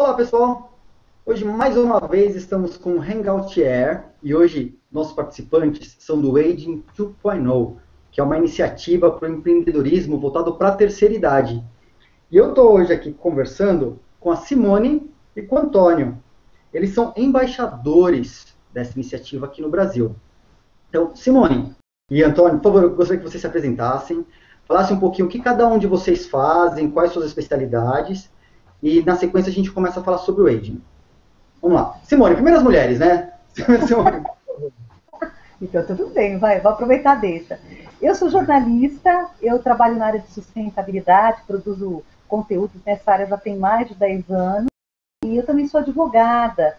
Olá, pessoal! Hoje, mais uma vez, estamos com o Hangout Air e hoje nossos participantes são do Aging 2.0, que é uma iniciativa para o empreendedorismo voltado para a terceira idade. E eu estou hoje aqui conversando com a Simone e com o Antônio. Eles são embaixadores dessa iniciativa aqui no Brasil. Então, Simone e Antônio, por favor, eu gostaria que vocês se apresentassem, falassem um pouquinho o que cada um de vocês fazem, quais suas especialidades, e na sequência a gente começa a falar sobre o aging. Vamos lá. Simone, primeiras mulheres, né? Simone. Então, tudo bem, vou aproveitar, deixa. Eu sou jornalista, eu trabalho na área de sustentabilidade, produzo conteúdos nessa área já tem mais de 10 anos, e eu também sou advogada,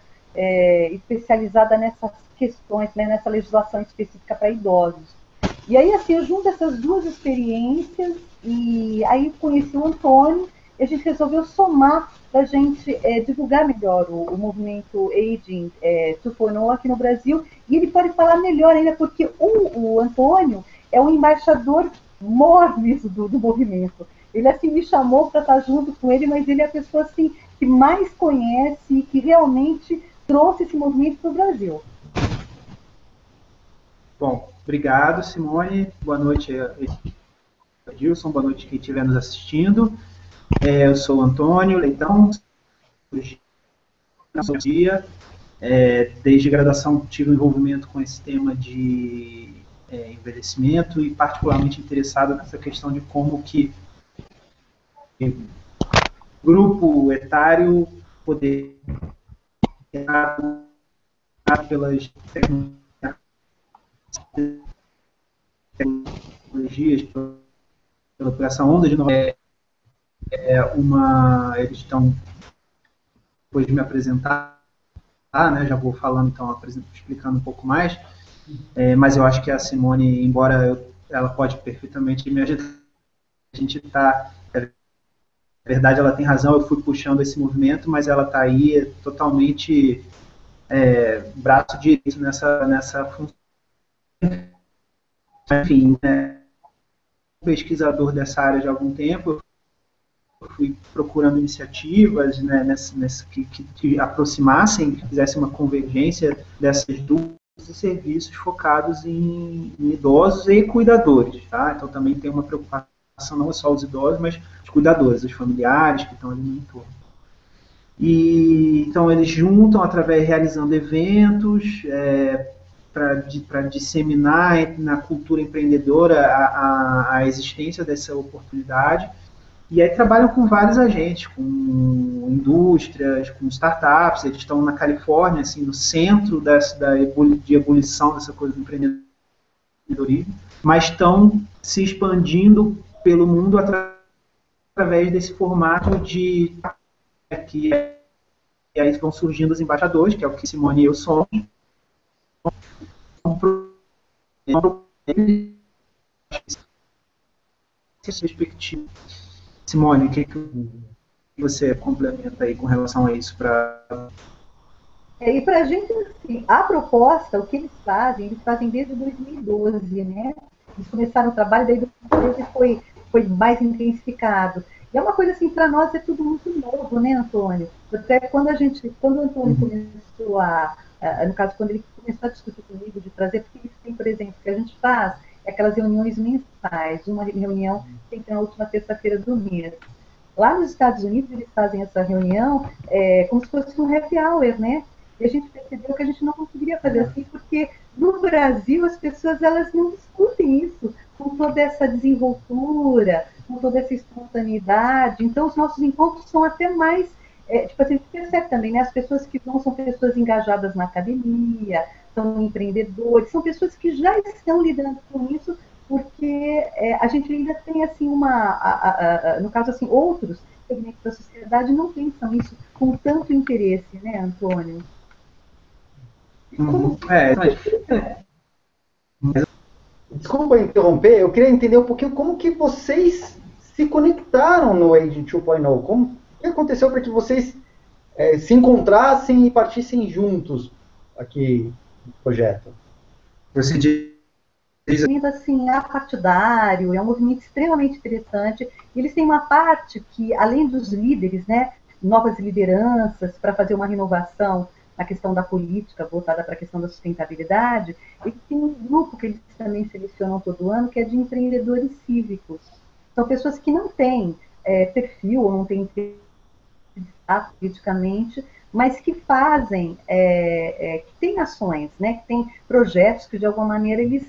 especializada nessas questões, né, nessa legislação específica para idosos. E aí, assim, eu junto essas duas experiências, e aí conheci o Antônio, e a gente resolveu somar para a gente divulgar melhor o movimento Aging 2.0 aqui no Brasil, e ele pode falar melhor ainda, porque o Antônio é o embaixador maior do movimento. Ele assim me chamou para estar junto com ele, mas ele é a pessoa assim, que mais conhece e que realmente trouxe esse movimento para o Brasil. Bom, obrigado, Simone. Boa noite, Edilson. Boa noite quem estiver nos assistindo. Eu sou o Antônio Leitão. Desde graduação tive um envolvimento com esse tema de envelhecimento e particularmente interessado nessa questão de como que grupo etário poder pelas tecnologias, por essa onda de inovação. Eles estão, depois de me apresentar, né, já vou falando, então, explicando um pouco mais, mas eu acho que a Simone, embora ela pode perfeitamente me ajudar, a gente está, na verdade ela tem razão, eu fui puxando esse movimento, mas ela está aí totalmente braço direito nessa função. Enfim, pesquisador dessa área de algum tempo, eu fui procurando iniciativas, né, que aproximassem, que fizessem uma convergência dessas duas serviços focados em idosos e cuidadores. Tá? Então também tem uma preocupação não só os idosos, mas os cuidadores, os familiares que estão ali no entorno. E, então eles juntam, realizando eventos, para disseminar na cultura empreendedora a existência dessa oportunidade. E aí trabalham com vários agentes, com indústrias, com startups. Eles estão na Califórnia, assim, no centro de ebulição dessa coisa do empreendedorismo, mas estão se expandindo pelo mundo através desse formato de e aí vão surgindo os embaixadores, que é o que Simone e eu somos. Perspectiva. Simone, o que você complementa aí com relação a isso? E para a gente, assim, a proposta, o que eles fazem desde 2012, né? Eles começaram o trabalho, daí 2013 foi mais intensificado. E é uma coisa assim, para nós é tudo muito novo, né, Antônio? Até quando o Antônio começou no caso, quando ele começou a discutir comigo de trazer, porque eles têm, por exemplo, que a gente faz aquelas reuniões mensais, uma reunião sempre na última terça-feira do mês. Lá nos Estados Unidos, eles fazem essa reunião como se fosse um happy hour, né? E a gente percebeu que a gente não conseguiria fazer assim, porque no Brasil as pessoas elas não discutem isso com toda essa desenvoltura, com toda essa espontaneidade. Então, os nossos encontros são até mais... tipo assim, a gente percebe também, né? As pessoas que vão são pessoas engajadas na academia, são empreendedores, são pessoas que já estão lidando com isso, porque a gente ainda tem, assim, no caso, assim, outros segmentos da sociedade não pensam isso com tanto interesse, né, Antônio? Desculpa interromper, eu queria entender um pouquinho como que vocês se conectaram no Aging 2.0. O que aconteceu para que vocês se encontrassem e partissem juntos aqui no projeto? Você diz... assim, apartidário, é um movimento extremamente interessante. Eles têm uma parte que, além dos líderes, né, novas lideranças, para fazer uma renovação na questão da política, voltada para a questão da sustentabilidade, e tem um grupo que eles também selecionam todo ano, que é de empreendedores cívicos. São pessoas que não têm perfil, ou não têm politicamente, mas que fazem, que têm ações, né, que têm projetos que, de alguma maneira, eles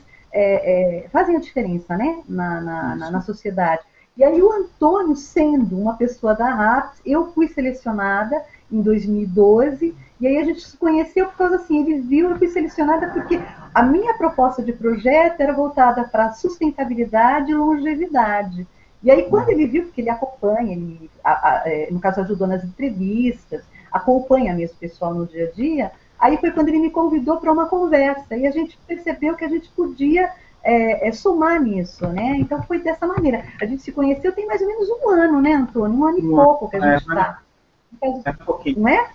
fazem a diferença, né, na sociedade. E aí o Antônio, sendo uma pessoa da RAPS, eu fui selecionada em 2012, e aí a gente se conheceu por causa assim, ele viu, eu fui selecionada porque a minha proposta de projeto era voltada para sustentabilidade e longevidade. E aí quando ele viu, porque ele acompanha, ele, no caso ajudou nas entrevistas, acompanha mesmo o pessoal no dia a dia, aí foi quando ele me convidou para uma conversa, e a gente percebeu que a gente podia somar nisso, né? Então foi dessa maneira. A gente se conheceu tem mais ou menos um ano, né, Antônio? Um ano e pouco que a gente está. Não é?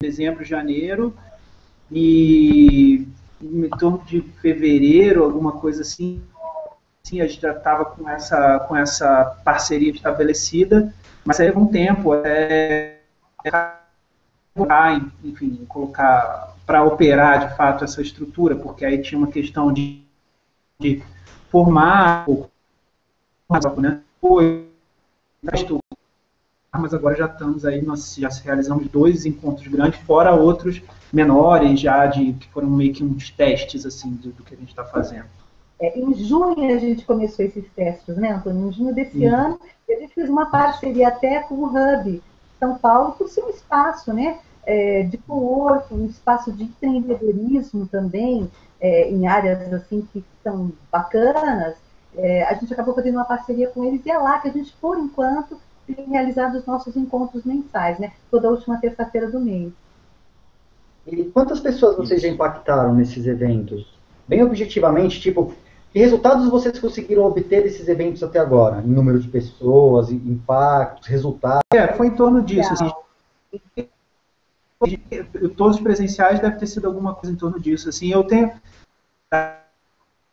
Dezembro, janeiro, e em torno de fevereiro, alguma coisa assim, a gente já estava com essa parceria estabelecida, mas aí levou um tempo enfim, colocar para operar de fato essa estrutura, porque aí tinha uma questão de formar, né? Mas agora já estamos aí, nós já realizamos 2 encontros grandes, fora outros menores já, que foram meio que uns testes assim, do que a gente está fazendo. Em junho a gente começou esses testes, né, Antônio? Em junho desse ano, a gente fez uma parceria até com o Hub São Paulo, por ser um espaço, né, de co-work, um espaço de empreendedorismo também, em áreas assim que são bacanas. A gente acabou fazendo uma parceria com eles, e é lá que a gente, por enquanto, tem realizado os nossos encontros mensais, né? Toda última terça-feira do mês. E quantas pessoas vocês já impactaram nesses eventos? Bem objetivamente, tipo, que resultados vocês conseguiram obter desses eventos até agora? Em número de pessoas, impactos, resultados? Foi em torno disso. Assim, todos os presenciais deve ter sido alguma coisa em torno disso. Assim, eu tenho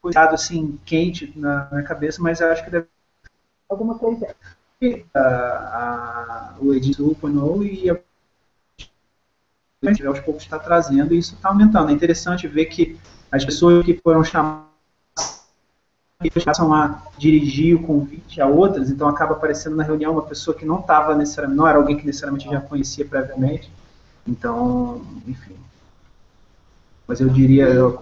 cuidado assim, quente na minha cabeça, mas eu acho que deve alguma coisa. O Ed 2.0 e aos poucos está trazendo, e isso está aumentando. É interessante ver que as pessoas que foram chamadas passam a dirigir o convite a outras, então acaba aparecendo na reunião uma pessoa que não estava necessariamente, não era alguém que necessariamente já conhecia previamente. Então, enfim. Mas eu diria... Eu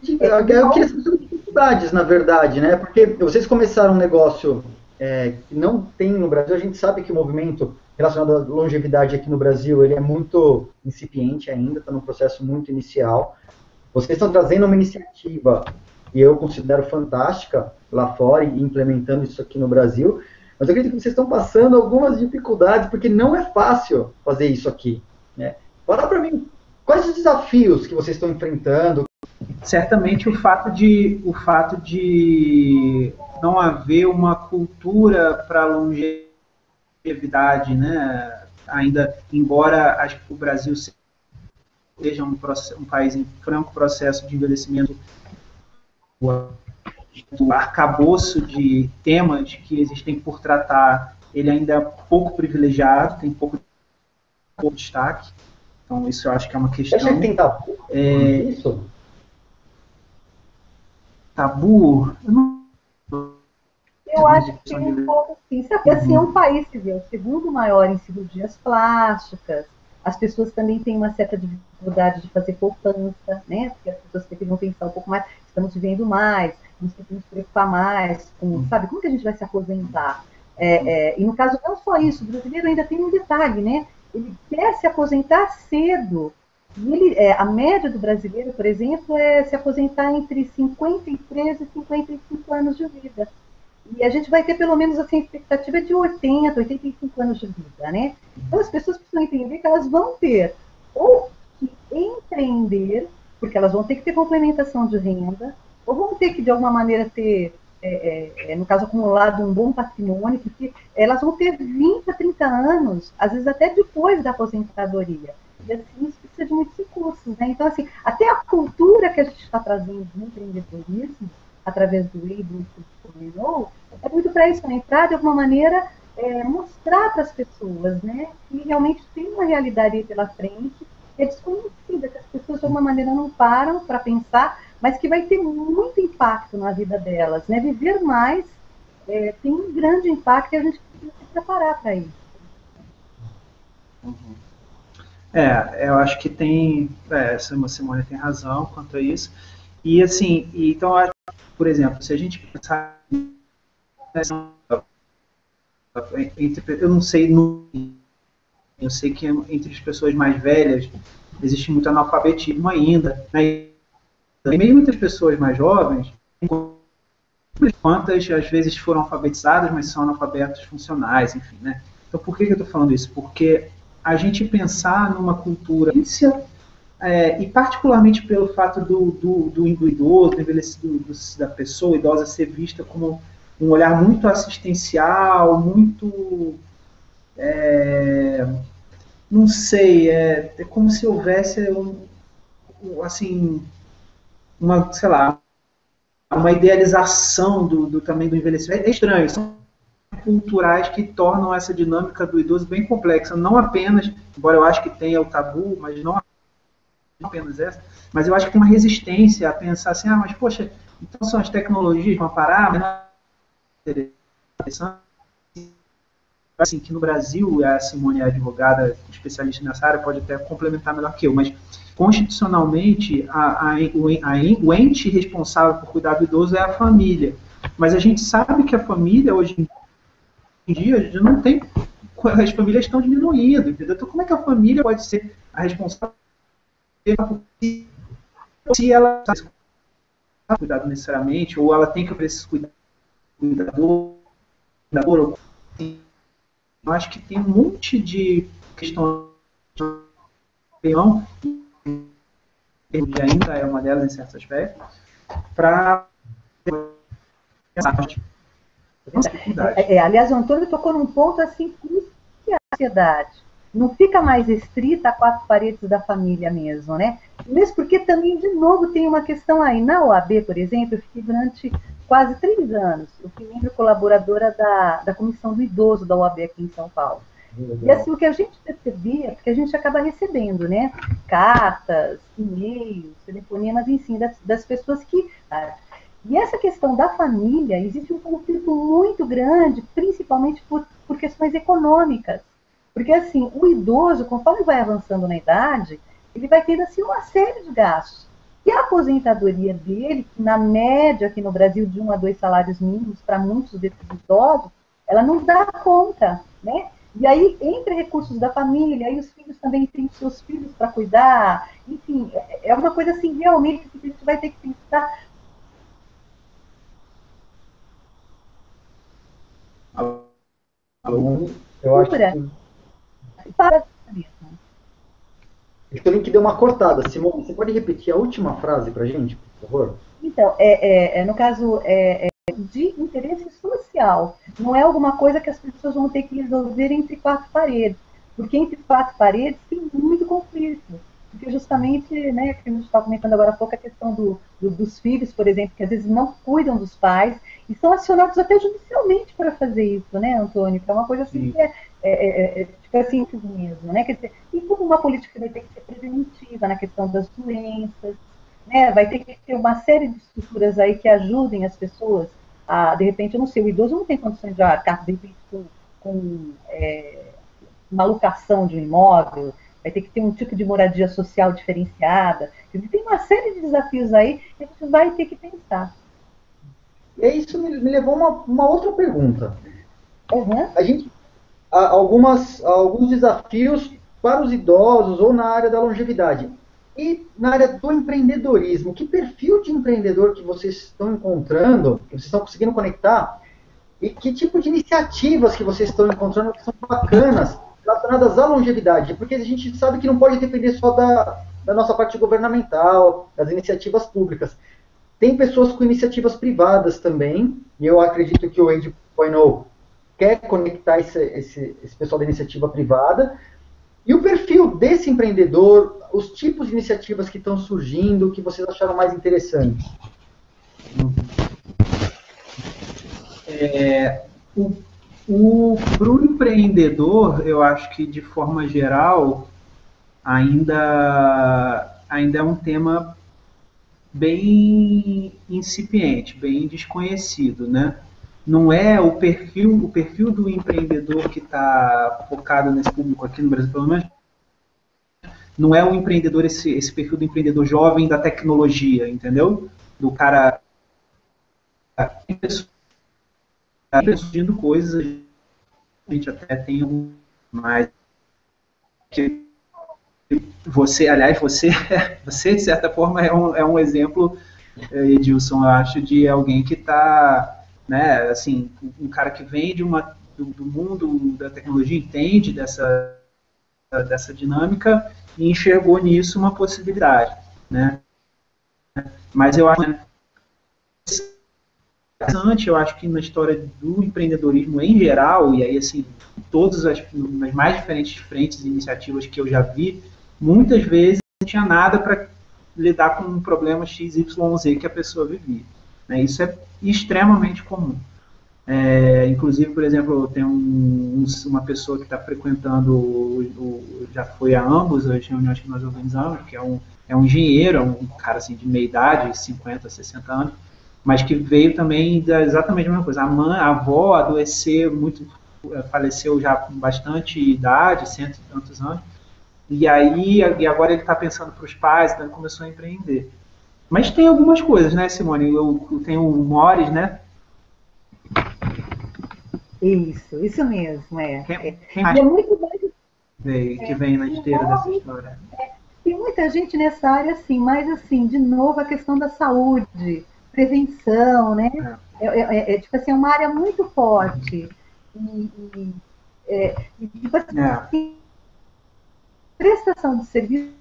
queria saber dificuldades, na verdade, né? Porque vocês começaram um negócio que não tem no Brasil. A gente sabe que o movimento relacionado à longevidade aqui no Brasil, ele é muito incipiente ainda, está num processo muito inicial. Vocês estão trazendo uma iniciativa, e eu considero fantástica, lá fora, e implementando isso aqui no Brasil, mas eu acredito que vocês estão passando algumas dificuldades, porque não é fácil fazer isso aqui, né? Fala para mim, quais os desafios que vocês estão enfrentando? Certamente o fato de não haver uma cultura para longevidade, né? Ainda, embora o Brasil seja um país em franco processo de envelhecimento, o arcabouço de temas que existem por tratar, ele ainda é pouco privilegiado, tem pouco destaque. Então isso eu acho que é uma questão. Você acha que tem tabu? Isso? Tabu? Eu acho que tem um pouco assim. Sabe, assim, é um país que é o segundo maior em cirurgias plásticas. As pessoas também têm uma certa dificuldade de fazer poupança, né? Porque as pessoas deveriam pensar um pouco mais, estamos vivendo mais, nos temos que nos preocupar mais com, sabe, como que a gente vai se aposentar? E no caso, não só isso, o brasileiro ainda tem um detalhe, né? Ele quer se aposentar cedo. E a média do brasileiro, por exemplo, é se aposentar entre 53 e 55 anos de vida. E a gente vai ter pelo menos assim, a expectativa de 80, 85 anos de vida, né? Então as pessoas precisam entender que elas vão ter ou que empreender, porque elas vão ter que ter complementação de renda, ou vão ter que de alguma maneira ter, no caso acumulado, um bom patrimônio, porque elas vão ter 20 a 30 anos, às vezes até depois da aposentadoria. E assim, isso precisa de muitos recursos, né? Então, assim, até a cultura que a gente está trazendo do empreendedorismo, através do Able, é muito para isso também, para, de alguma maneira, mostrar para as pessoas, né, que realmente tem uma realidade aí pela frente, que é desconhecida, que as pessoas de alguma maneira não param para pensar, mas que vai ter muito impacto na vida delas, né? Viver mais tem um grande impacto e a gente precisa se preparar para isso. Eu acho que tem, a Simone tem razão quanto a isso. E assim, então, por exemplo, se a gente pensar, eu não sei, eu sei que entre as pessoas mais velhas existe muito analfabetismo ainda, né? E mesmo entre as pessoas mais jovens, quantas às vezes foram alfabetizadas, mas são analfabetos funcionais, enfim, né? Então, por que eu estou falando isso? Porque a gente pensar numa cultura, e particularmente pelo fato do idoso, do envelhecido, da pessoa idosa ser vista como um olhar muito assistencial, muito, não sei, é como se houvesse assim, sei lá, uma idealização também do envelhecimento. É estranho, são culturais que tornam essa dinâmica do idoso bem complexa, não apenas, embora eu acho que tenha o tabu, mas não apenas essa, mas eu acho que tem uma resistência a pensar assim, mas poxa, então são as tecnologias vão parar, mas não é interessante. Assim, que no Brasil, a Simone é advogada, especialista nessa área, pode até complementar melhor que eu, mas constitucionalmente, o ente responsável por cuidar do idoso é a família. Mas a gente sabe que a família, hoje em dia, já não tem, as famílias estão diminuindo, entendeu? Então, como é que a família pode ser a responsável se ela está cuidado necessariamente, ou ela tem que oferecer cuidador, eu acho que tem um monte de questões e ainda é uma delas em certos aspectos, para aliás, o Antônio tocou num ponto assim que é a sociedade não fica mais restrita a 4 paredes da família mesmo, né? Mesmo porque também, de novo, tem uma questão aí. Na OAB, por exemplo, eu fiquei durante quase 3 anos. Eu fui membro colaboradora da Comissão do Idoso da OAB aqui em São Paulo. E assim, o que a gente percebia, porque a gente acaba recebendo, né? Cartas, e-mails, telefonemas, enfim, das pessoas que... E essa questão da família, existe um conflito muito grande, principalmente por questões econômicas. Porque, assim, o idoso, conforme vai avançando na idade, ele vai tendo, assim, uma série de gastos. E a aposentadoria dele, que na média aqui no Brasil, de 1 a 2 salários mínimos para muitos desses idosos, ela não dá conta, né? E aí, entre recursos da família, aí os filhos também têm seus filhos para cuidar. Enfim, é uma coisa, assim, realmente que a gente vai ter que pensar. Eu acho que Para o link deu uma cortada. Simone, você pode repetir a última frase para a gente, por favor? Então, no caso, de interesse social. Não é alguma coisa que as pessoas vão ter que resolver entre 4 paredes. Porque entre 4 paredes tem muito conflito. Porque justamente, né, que a gente estava comentando agora há pouco, a questão dos filhos, por exemplo, que às vezes não cuidam dos pais e são acionados até judicialmente para fazer isso, né, Antônio? Que é uma coisa assim que tipo assim mesmo, né? Quer dizer, e como uma política vai ter que ser preventiva na questão das doenças, né? Vai ter que ter uma série de estruturas aí que ajudem as pessoas a, de repente, eu não sei, o idoso não tem condições de arcar, de repente, com uma locação de um imóvel, vai ter que ter um tipo de moradia social diferenciada. Tem uma série de desafios aí que a gente vai ter que pensar. E isso me levou a uma outra pergunta. Uhum. A gente alguns desafios para os idosos ou na área da longevidade. E na área do empreendedorismo, que perfil de empreendedor que vocês estão encontrando, que vocês estão conseguindo conectar, e que tipo de iniciativas que vocês estão encontrando que são bacanas relacionadas à longevidade? Porque a gente sabe que não pode depender só da nossa parte governamental, das iniciativas públicas. Tem pessoas com iniciativas privadas também, e eu acredito que o Age 2.0 quer conectar esse pessoal da iniciativa privada. E o perfil desse empreendedor, os tipos de iniciativas que estão surgindo, que vocês acharam mais interessantes? Para o empreendedor, eu acho que, de forma geral, ainda é um tema bem incipiente, bem desconhecido, né? Não é o perfil do empreendedor que está focado nesse público aqui no Brasil, pelo menos, não é o empreendedor, esse perfil do empreendedor jovem da tecnologia, entendeu? Do cara que está surgindo coisas, a gente até tem um mais que aliás, você de certa forma é um exemplo, Edilson, eu acho, de alguém que está, né, assim, um cara que vem do mundo da tecnologia, entende dessa dinâmica e enxergou nisso uma possibilidade, né? Mas eu acho interessante, eu acho que na história do empreendedorismo em geral, e aí assim, todas as mais diferentes frentes e iniciativas que eu já vi, muitas vezes não tinha nada para lidar com um problema X, Y, Z que a pessoa vivia, né? Isso é extremamente comum. Inclusive, por exemplo, tem uma pessoa que está frequentando, já foi a ambos as reuniões que nós organizamos, que é um engenheiro, é um cara assim, de meia idade, 50, 60 anos, mas que veio também exatamente a mesma coisa. A avó adoeceu muito, faleceu já com bastante idade, cento e tantos anos, e agora ele está pensando para os pais, então ele começou a empreender. Mas tem algumas coisas, né, Simone? Eu tenho o Mores, né? Isso mesmo, Quem E mais é muito mais. que vem na esteira dessa história? Tem muita gente nessa área, assim, mas, assim, de novo, a questão da saúde, prevenção, né? Tipo assim, é uma área muito forte. Tipo assim, prestação de serviço,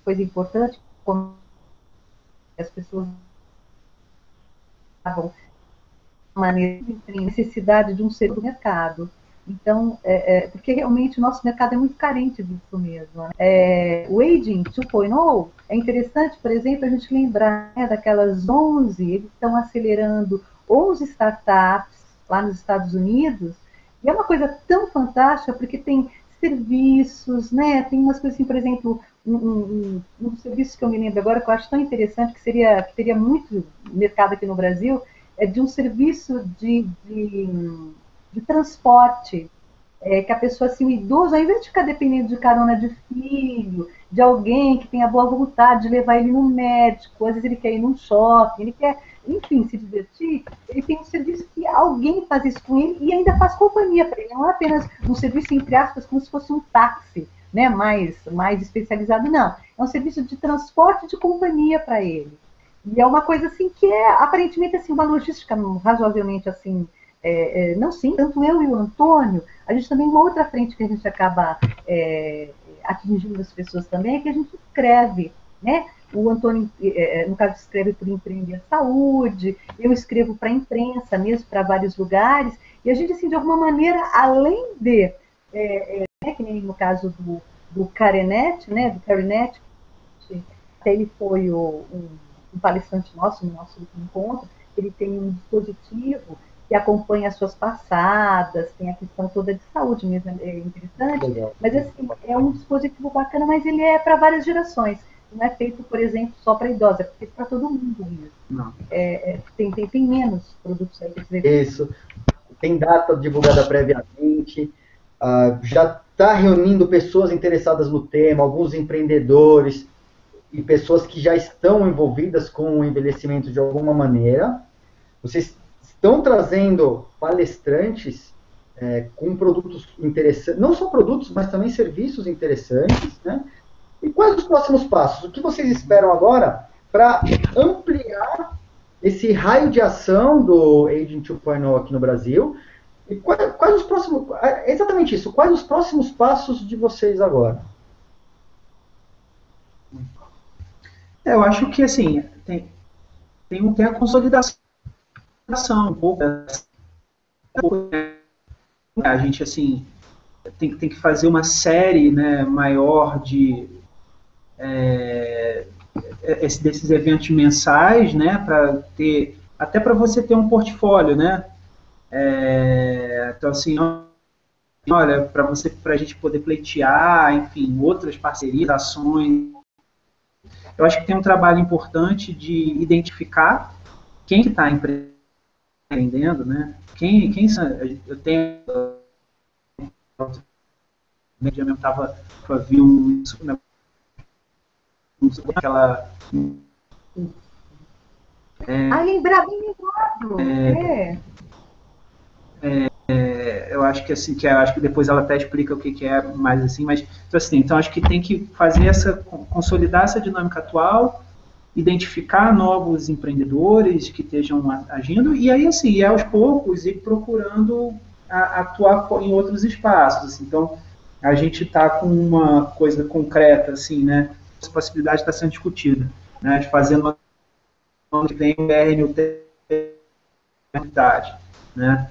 coisa importante, como as pessoas estavam maneira de necessidade de um ser do mercado. Então, porque realmente o nosso mercado é muito carente disso mesmo. Né? O Aging 2.0 é interessante, por exemplo, a gente lembrar, né, daquelas 11, eles estão acelerando 11 startups lá nos Estados Unidos, e é uma coisa tão fantástica, porque tem serviços, né? Tem umas coisas assim, por exemplo, um serviço que eu me lembro agora, que eu acho tão interessante, que teria muito mercado aqui no Brasil, é de um serviço de transporte, que a pessoa, assim, o idoso, ao invés de ficar dependendo de carona de filho, de alguém que tenha boa vontade de levar ele no médico, às vezes ele quer ir num shopping, ele quer, enfim, se divertir, ele tem um serviço que alguém faz isso com ele e ainda faz companhia para ele, não é apenas um serviço, entre aspas, como se fosse um táxi, né, mais especializado, não. É um serviço de transporte de companhia para ele. E é uma coisa assim que é aparentemente assim, uma logística razoavelmente assim, não sim, tanto eu e o Antônio, a gente também, uma outra frente que a gente acaba atingindo as pessoas também é que a gente escreve, né? O Antônio, no caso, escreve por Empreender a Saúde, eu escrevo para a imprensa mesmo, para vários lugares, e a gente, assim, de alguma maneira, além de, que nem no caso do Carenet, né, do Carenet, até ele foi um palestrante nosso, no nosso último encontro, ele tem um dispositivo que acompanha as suas passadas, tem a questão toda de saúde mesmo, é interessante, legal. Mas assim, é um dispositivo bacana, mas ele é para várias gerações, não é feito, por exemplo, só para idosos, é feito para todo mundo mesmo. Não. Tem menos produtos aí que você vê. Isso, tem data divulgada previamente, já está reunindo pessoas interessadas no tema, alguns empreendedores, e pessoas que já estão envolvidas com o envelhecimento de alguma maneira. Vocês estão trazendo palestrantes com produtos interessantes, não só produtos, mas também serviços interessantes, né? E quais os próximos passos? O que vocês esperam agora para ampliar esse raio de ação do Aging 2.0 aqui no Brasil? E quais os próximos... Exatamente isso, quais os próximos passos de vocês agora? Eu acho que, assim, tem a consolidação um pouco. A gente, assim, tem que fazer uma série, né, maior desses eventos mensais, né, até para você ter um portfólio, né? Então, assim, olha, para a gente poder pleitear, enfim, outras parcerias, ações. Eu acho que tem um trabalho importante de identificar quem que está empreendendo, né? Quem são, eu tenho mesmo estava vi aquela lembrar bem lembrado. eu acho que assim, eu acho que depois ela até explica o que é mais assim, mas então acho que tem que fazer consolidar essa dinâmica atual, identificar novos empreendedores que estejam agindo e aí assim, aos poucos ir procurando atuar em outros espaços. Assim. Então a gente está com uma coisa concreta assim, né? Essa possibilidade está sendo discutida, né? De fazer no ano que vem o BRNUT, né?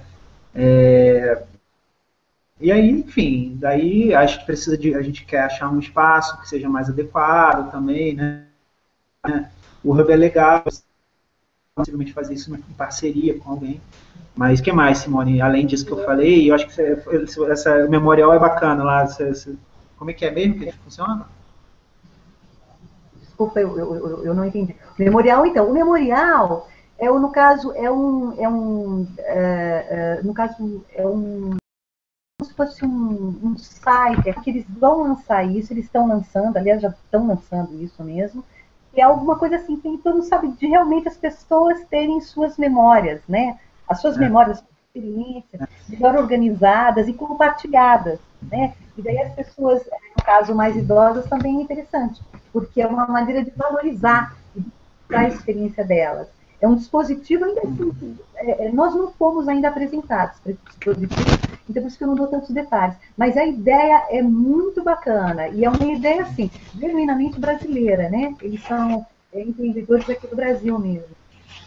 E aí, enfim, daí acho que a gente quer achar um espaço que seja mais adequado também, né? O Hub é legal, possivelmente fazer isso em parceria com alguém. Mas o que mais, Simone? Além disso que eu falei, eu acho que essa memorial é bacana lá. Como é que é mesmo que funciona? Desculpa, eu não entendi. Memorial, então. O memorial no caso, como se fosse um site, que eles vão lançar isso, eles estão lançando, aliás, já estão lançando isso mesmo, que é alguma coisa assim, que todo mundo sabe, de realmente as pessoas terem suas memórias, né? As suas memórias, experiências, melhor organizadas e compartilhadas, né? E daí as pessoas, no caso mais idosas, também é interessante, porque é uma maneira de valorizar a experiência delas. É um dispositivo ainda assim, nós não fomos ainda apresentados para esse dispositivo, então por isso que eu não dou tantos detalhes. Mas a ideia é muito bacana, e é uma ideia, assim, genuinamente brasileira, né? Eles são empreendedores aqui do Brasil mesmo.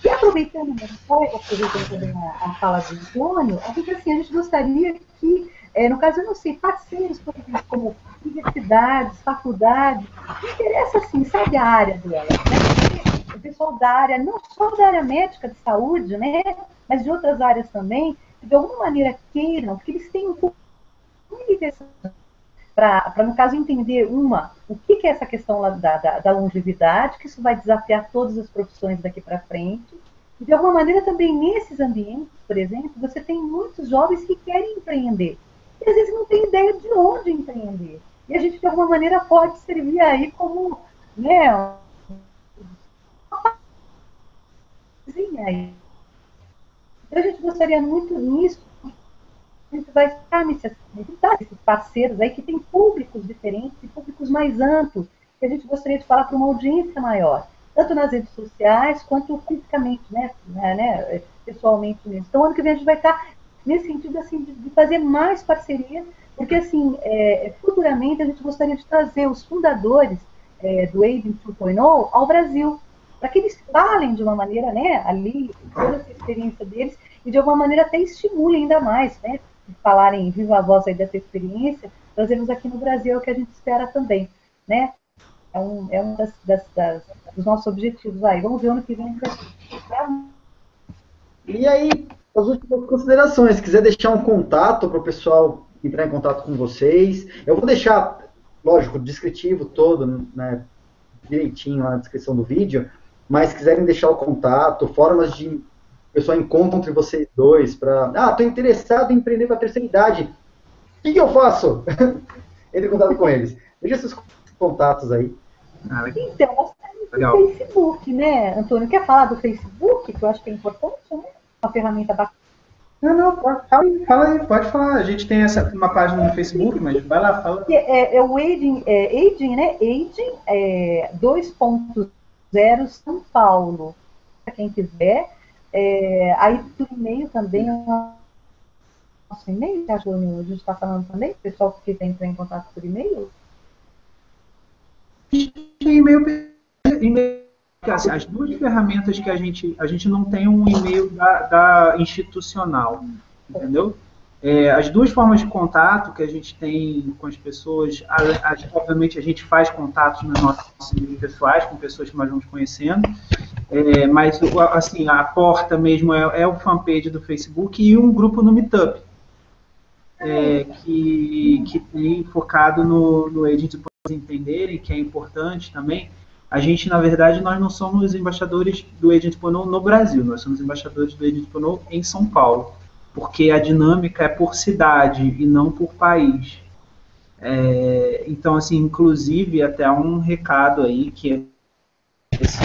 E aproveitando também a fala do Antônio, a gente gostaria que, no caso, eu não sei, parceiros, por exemplo, como universidades, faculdades, interessa, assim, sabe a área delas, né? O pessoal da área, não só da área médica de saúde, né, mas de outras áreas também, que de alguma maneira queiram, que eles tenham um pouco de para, no caso, entender o que é essa questão da longevidade, que isso vai desafiar todas as profissões daqui para frente. E, de alguma maneira, também nesses ambientes, por exemplo, você tem muitos jovens que querem empreender. E, às vezes, não tem ideia de onde empreender. E a gente, de alguma maneira, pode servir aí como, né, então, a gente gostaria muito nisso, a gente vai estar nesses parceiros aí que tem públicos diferentes e públicos mais amplos, que a gente gostaria de falar para uma audiência maior, tanto nas redes sociais quanto fisicamente, né, pessoalmente mesmo. Então, ano que vem a gente vai estar nesse sentido assim, de fazer mais parcerias, porque assim, futuramente a gente gostaria de trazer os fundadores do Aging 2.0 ao Brasil, para que eles falem de uma maneira, né, ali, toda essa experiência deles, e de alguma maneira até estimulem ainda mais, né, falarem viva a voz aí dessa experiência, trazermos aqui no Brasil, é o que a gente espera também, né? É um dos nossos objetivos aí. Vamos ver ano que vem. E aí, as últimas considerações, se quiser deixar um contato para o pessoal entrar em contato com vocês, eu vou deixar, lógico, o descritivo todo, né, direitinho na descrição do vídeo, mas se quiserem deixar o contato, formas de o pessoal encontre vocês dois para... estou interessado em empreender para a terceira idade. O que eu faço? Entre em contato com eles. Deixa seus contatos aí. Então, nós temos o Facebook, né, Antônio? Quer falar do Facebook, que eu acho que é importante, né? Uma ferramenta bacana. Não, fala aí, pode falar. A gente tem uma página no Facebook, mas vai lá, fala. É o Aging, né? Aging 2.0 São Paulo. Para quem quiser. Aí por e-mail também, nosso e-mail, que a gente está falando também, o pessoal que quiser entrar em contato por e-mail. E-mail, assim, as duas ferramentas que a gente não tem um e-mail da institucional, entendeu? As duas formas de contato que a gente tem com as pessoas, obviamente a gente faz contatos nos nossos e-mails pessoais, com pessoas que nós vamos conhecendo, Mas assim, a porta mesmo é o fanpage do Facebook e um grupo no Meetup, que tem focado no Agent para entenderem, que é importante também. A gente, na verdade, nós não somos embaixadores do Agent Pornô no Brasil, nós somos embaixadores do Agent Pornô em São Paulo, porque a dinâmica é por cidade e não por país. Então, assim, inclusive, até um recado aí, que se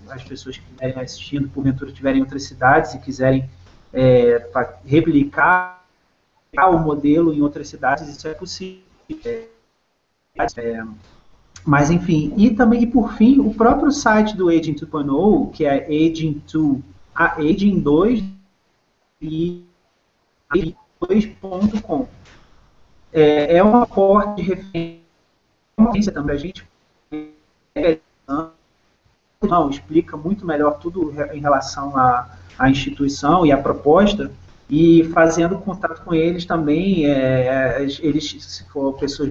as pessoas que estiverem assistindo, porventura estiverem em outras cidades e quiserem replicar o modelo em outras cidades, isso é possível. Mas, enfim, e por fim, o próprio site do Agent 2.0, que é Agent 2 e 2.com, é uma porta de referência também. A gente explica muito melhor tudo em relação à instituição e à proposta, e fazendo contato com eles também, eles, se for pessoas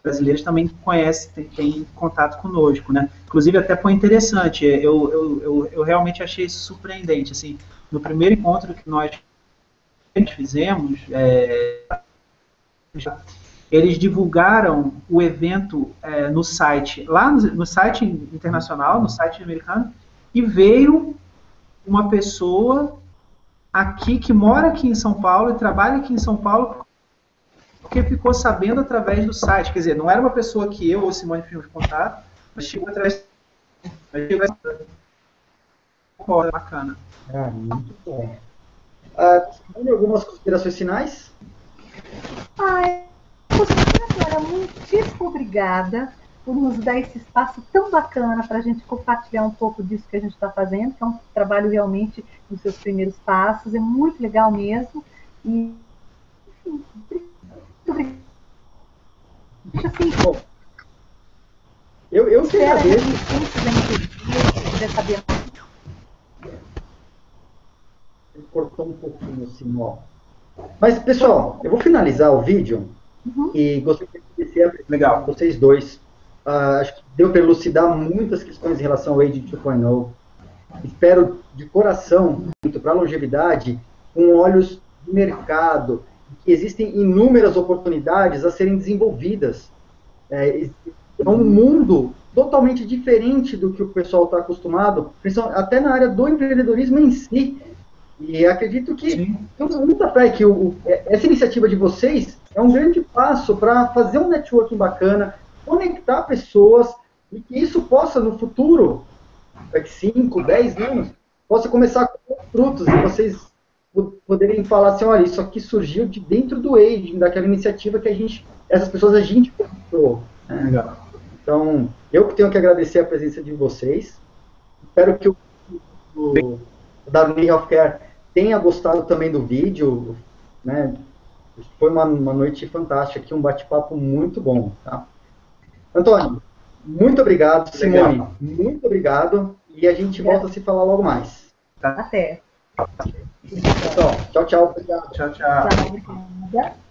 brasileiras, também conhecem, tem contato conosco, né? Inclusive, até foi interessante, eu realmente achei isso surpreendente, assim, no primeiro encontro que nós fizemos, eles divulgaram o evento no site, lá no site internacional, no site americano, e veio uma pessoa aqui, que mora aqui em São Paulo e trabalha aqui em São Paulo, porque ficou sabendo através do site. Quer dizer, não era uma pessoa que eu ou Simone fizemos contato, mas chegou através. Bacana. Muito bom. Simone, algumas considerações finais? Clara, muitíssimo obrigada por nos dar esse espaço tão bacana para a gente compartilhar um pouco disso que a gente está fazendo, que é um trabalho realmente nos seus primeiros passos, é muito legal mesmo. E, enfim, muito obrigada. Assim, bom, eu que agradeço. Quem quiser saber mais. Ele cortou um pouquinho assim, ó. Mas, pessoal, eu vou finalizar o vídeo e gostaria de agradecer a vocês dois. Acho que deu para elucidar muitas questões em relação ao Agent 2.0. Espero de coração, para a longevidade, com olhos de mercado, que existem inúmeras oportunidades a serem desenvolvidas. É um mundo totalmente diferente do que o pessoal está acostumado, até na área do empreendedorismo em si. E acredito que tenho muita fé que essa iniciativa de vocês é um grande passo para fazer um networking bacana, conectar pessoas, e que isso possa, no futuro, daqui 5, 10 anos, possa começar com frutos, e vocês poderem falar assim, olha, isso aqui surgiu de dentro do Aging, daquela iniciativa que essas pessoas a gente comprou. Né? Legal. Então, eu que tenho que agradecer a presença de vocês. Espero que o Darwin Healthcare tenha gostado também do vídeo, né? Foi uma noite fantástica aqui, um bate-papo muito bom, tá? Antônio, muito obrigado. Simone, legal. Muito obrigado. E a gente volta a se falar logo mais. Até. Pessoal, tchau, tchau. Obrigado. Tchau, tchau. Obrigada.